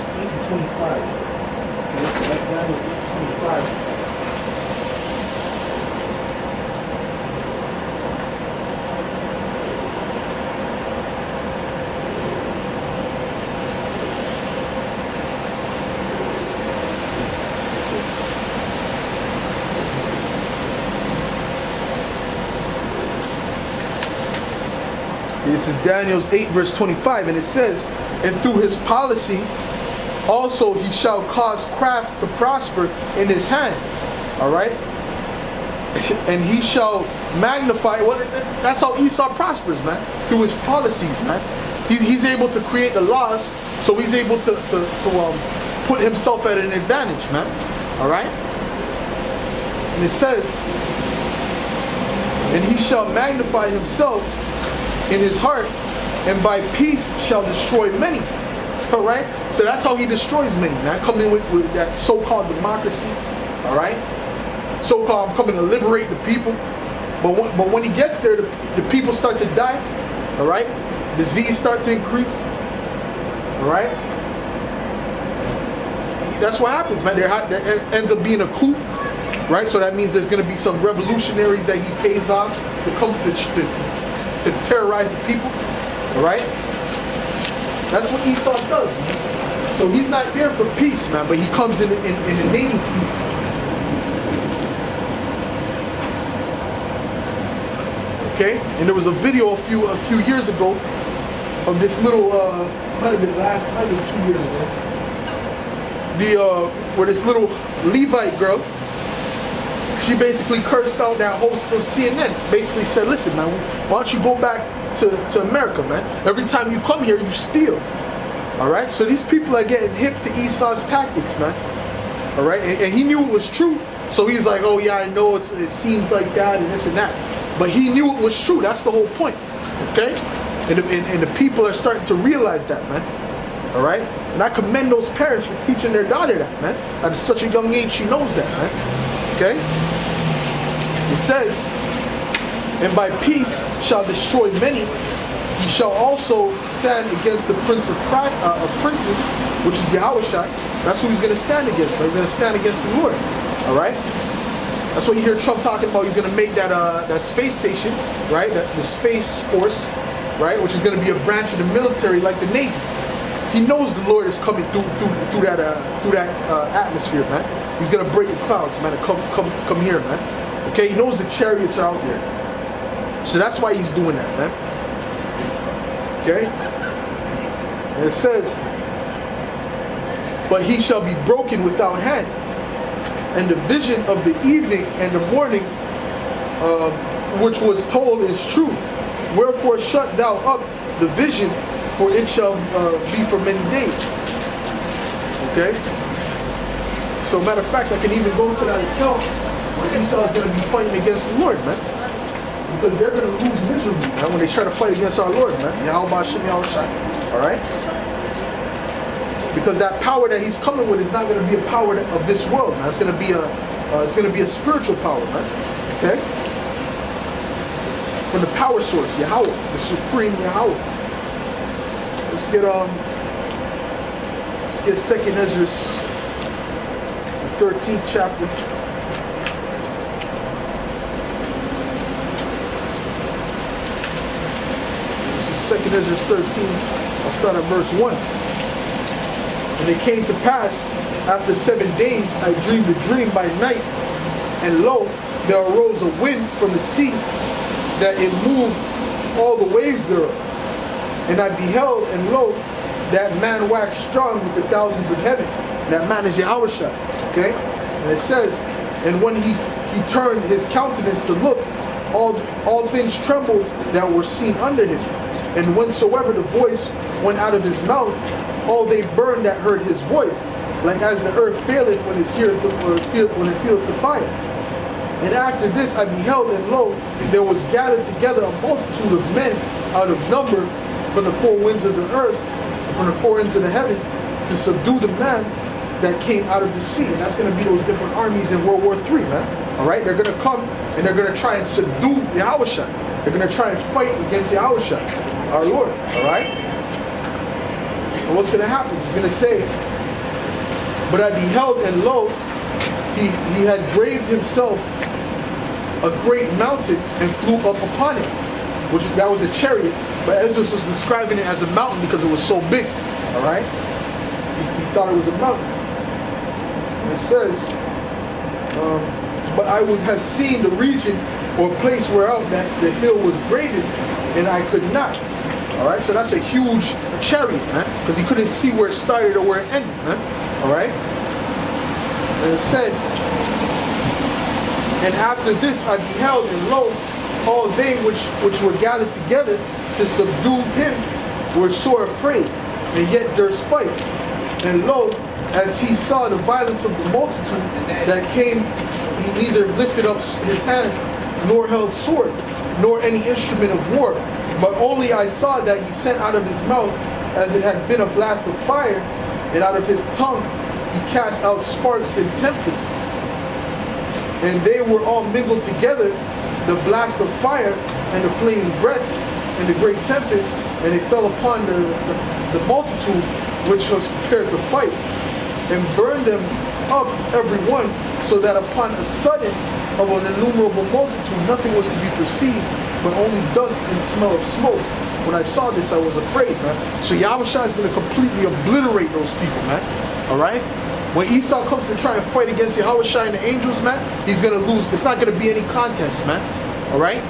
8:25. Okay, so that's Daniel's 8:25. This is Daniel's 8 verse 25, and it says, and through his policy also he shall cause craft to prosper in his hand. Alright? And he shall magnify. Well, that's how Esau prospers, man. Through his policies, man. He's able to create the laws, so he's able to put himself at an advantage, man. Alright? And it says, and he shall magnify himself in his heart, and by peace shall destroy many. Alright? So that's how he destroys many, man. Coming with that so-called democracy. Alright? So-called, I'm coming to liberate the people. But when he gets there, the people start to die. Alright? Disease start to increase. Alright? That's what happens, man. There ends up being a coup. Right? So that means there's going to be some revolutionaries that he pays off to come to terrorize the people. Alright? That's what Esau does, man. So he's not there for peace, man, but he comes in the name of peace. Okay? And there was a video a few years ago of this little might have been 2 years ago. Where this little Levite girl, she basically cursed out that host of CNN. Basically said, listen, man, why don't you go back to America, man? Every time you come here, you steal. Alright? So these people are getting hip to Esau's tactics, man. Alright? And he knew it was true. So he's like, oh yeah, I know it seems like that and this and that. But he knew it was true. That's the whole point. Okay? And the people are starting to realize that, man. Alright? And I commend those parents for teaching their daughter that, man. At such a young age, she knows that, man. Okay? It says, and by peace shall destroy many. He shall also stand against the prince of princes, which is Yahushua. That's who he's going to stand against. Right? He's going to stand against the Lord. Alright? That's what you hear Trump talking about. He's going to make that space station, right? The Space Force, right? Which is going to be a branch of the military like the Navy. He knows the Lord is coming through that atmosphere, man. He's going to break the clouds, man, and come here, man. Okay? He knows the chariots are out here. So that's why he's doing that, man. Okay? And it says, but he shall be broken without hand. And the vision of the evening and the morning, which was told, is true. Wherefore shut thou up the vision, for it shall be for many days. Okay? So matter of fact, I can even go to that account where Esau is going to be fighting against the Lord, man. Because they're going to lose miserably, man, when they try to fight against our Lord, man. Yahweh Shem Yahushua. Alright? Because that power that he's coming with is not going to be a power of this world, man. It's going to be a spiritual power, man. Okay? From the power source, Yahweh, the supreme Yahweh. Let's get 2nd Ezra, the 13th chapter. This is 2nd Ezra 13. I'll start at verse 1. And it came to pass, after 7 days, I dreamed a dream by night, and lo, there arose a wind from the sea, that it moved all the waves thereof. And I beheld, and lo, that man waxed strong with the thousands of heaven. That man is Yahushua. Okay? And it says, and when he turned his countenance to look, all things trembled that were seen under him. And whensoever the voice went out of his mouth, all they burned that heard his voice, like as the earth faileth when it feeleth the fire. And after this I beheld, and lo, there was gathered together a multitude of men out of number from the four winds of the earth, from the four ends of the heaven, to subdue the man that came out of the sea. And that's going to be those different armies in World War III, man. Alright? They're going to come and they're going to try and subdue Yahushua. They're going to try and fight against Yahushua, our Lord. Alright? And what's going to happen? He's going to say, But I beheld, and lo, he had graved himself a great mountain and flew up upon it, which that was a chariot. But Ezra was describing it as a mountain because it was so big. All right, he thought it was a mountain. And it says, but I would have seen the region or place whereof that the hill was graded, and I could not. All right, so that's a huge chariot, man, because he couldn't see where it started or where it ended, man. All right, and it said, and after this I beheld, and lo, all they which were gathered together to subdue him were sore afraid, and yet durst fight. And lo, as he saw the violence of the multitude that came, he neither lifted up his hand, nor held sword, nor any instrument of war, but only I saw that he sent out of his mouth as it had been a blast of fire, and out of his tongue he cast out sparks and tempests. And they were all mingled together, the blast of fire and the flaming breath and the great tempest, and it fell upon the multitude which was prepared to fight, and burned them up every one, so that upon a sudden of an innumerable multitude nothing was to be perceived, but only dust and smell of smoke. When I saw this, I was afraid, man. So Yahushua is going to completely obliterate those people, man. All right? When Esau comes to try and fight against Yahushua and the angels, man, he's going to lose. It's not going to be any contest, man. All right?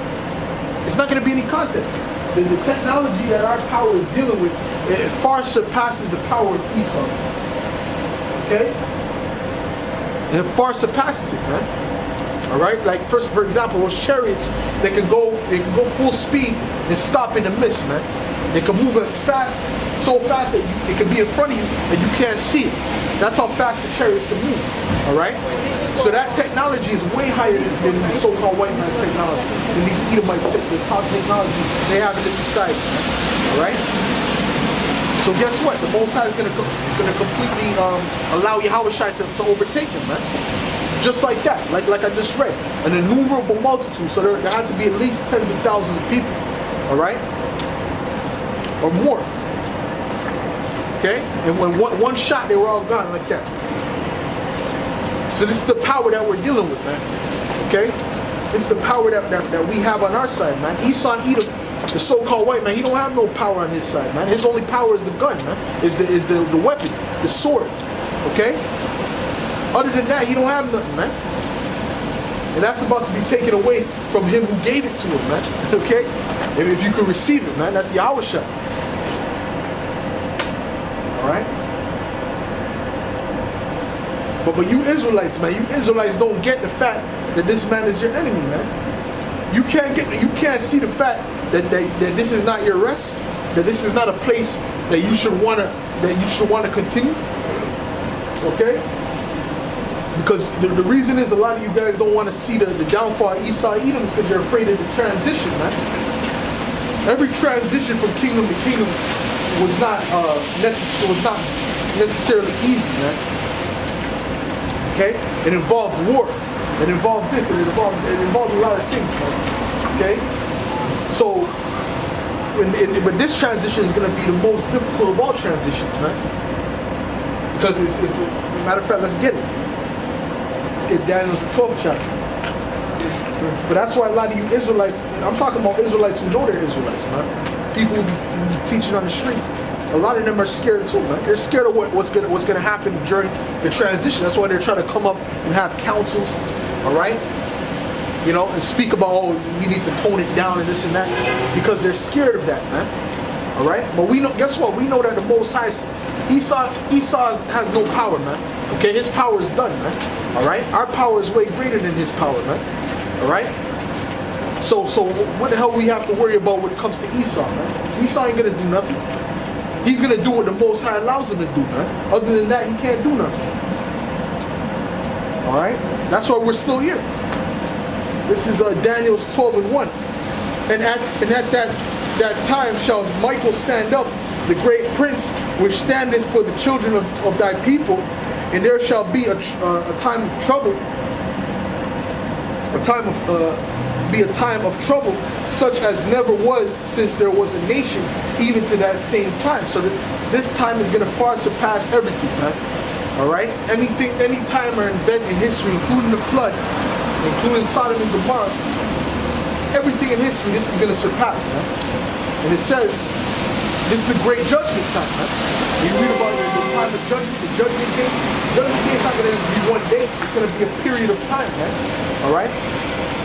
It's not going to be any contest. The technology that our power is dealing with, it far surpasses the power of Esau. Okay? And it far surpasses it, man. All right, like for example, those chariots, they can go full speed and stop in the mist, man. They can move as fast, so fast that it can be in front of you and you can't see it. That's how fast the chariots can move. All right, so that technology is way higher than the so-called white man's technology, than these Edomites, the top technology they have in this society. All right. So guess what? The Most High is going to completely allow Yahushua to overtake him, man. Just like that, like I just read, an innumerable multitude. So there had to be at least tens of thousands of people, all right, or more. Okay, and when one shot, they were all gone like that. So this is the power that we're dealing with, man. Okay, this is the power that we have on our side, man. Esau and Edom, the so-called white man, he don't have no power on his side, man. His only power is the gun, man. Is the weapon, the sword. Okay. Other than that, he don't have nothing, man. And that's about to be taken away from him who gave it to him, man. Okay? If you could receive it, man, that's Yahushua. Alright? But you Israelites, man, you Israelites don't get the fact that this man is your enemy, man. You can't see the fact that this is not your rest, that this is not a place that you should wanna continue. Okay? Because the reason is a lot of you guys don't want to see the downfall of Esau and Edom is because you're afraid of the transition, man. Every transition from kingdom to kingdom was not necessarily easy, man. Okay? It involved war. It involved this, and it involved a lot of things, man. Okay? So, but this transition is going to be the most difficult of all transitions, man. Because it's matter of fact, let's get it. Let's get Daniel's 12th chapter. But that's why a lot of you Israelites, I'm talking about Israelites who know they're Israelites, man. People who be teaching on the streets. A lot of them are scared too, man. They're scared of what's gonna happen during the transition. That's why they're trying to come up and have councils, all right? You know, and speak about, oh, we need to tone it down and this and that, because they're scared of that, man. All right? But we know, guess what? We know that the Most High, Esau has no power, man. Okay, his power is done, man. All right? Our power is way greater than his power, man. All right? So what the hell we have to worry about when it comes to Esau, man? Esau ain't gonna do nothing. He's gonna do what the Most High allows him to do, man. Other than that, he can't do nothing. All right? That's why we're still here. This is Daniel's 12:1. And at that time shall Michael stand up, the great prince, which standeth for the children of thy people, and there shall be a time of trouble, a time of trouble, such as never was since there was a nation, even to that same time. So this time is going to far surpass everything, man. All right? Any time or event in history, including the flood, including Sodom and Gomorrah, everything in history, this is going to surpass, man. And it says, this is the great judgment time, man. You read about the time of judgment, the judgment day. The judgment day is not going to just be one day. It's going to be a period of time, man. All right?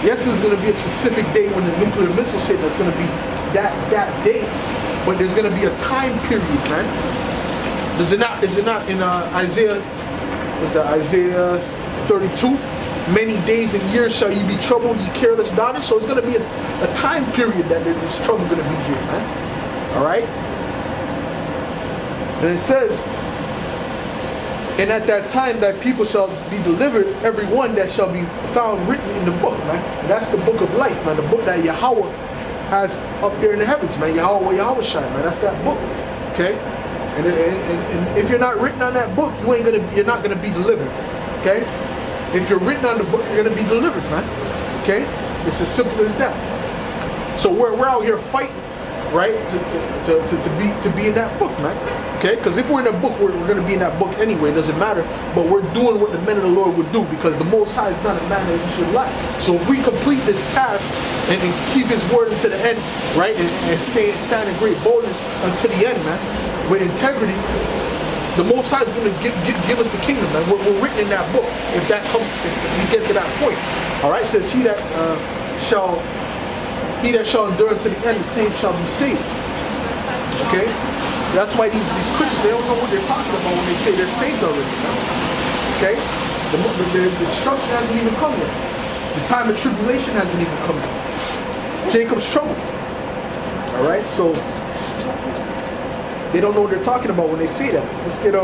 Yes, there's going to be a specific day when the nuclear missiles hit. That's going to be that day. But there's going to be a time period, man. Is it not in Isaiah 32? Many days and years shall you be troubled, you careless daughters. So it's going to be a time period that this trouble going to be here, man. All right? And it says, and at that time that people shall be delivered, every one that shall be found written in the book, man. And that's the book of life, man. The book that Yahweh has up there in the heavens, man. Yahweh Shai, man. That's that book. Okay? And if you're not written on that book, you're not gonna be delivered. Okay? If you're written on the book, you're gonna be delivered, man. Okay? It's as simple as that. So we're out here fighting, right? To be in that book, man. Okay? Because if we're in a book, we're gonna be in that book anyway. It doesn't matter. But we're doing what the men of the Lord would do, because the Most High is not a man that he should lie. So if we complete this task and keep his word until the end, right? And stand in great boldness until the end, man. With integrity, the Most High is going to give us the kingdom, man. We're written in that book. If that comes, if we get to that point, all right. It says, he that shall endure unto the end, the same shall be saved. Okay, that's why these Christians, they don't know what they're talking about when they say they're saved already. Man. Okay, the destruction hasn't even come yet. The time of tribulation hasn't even come yet. Jacob's trouble. All right, so they don't know what they're talking about when they say that. Let's get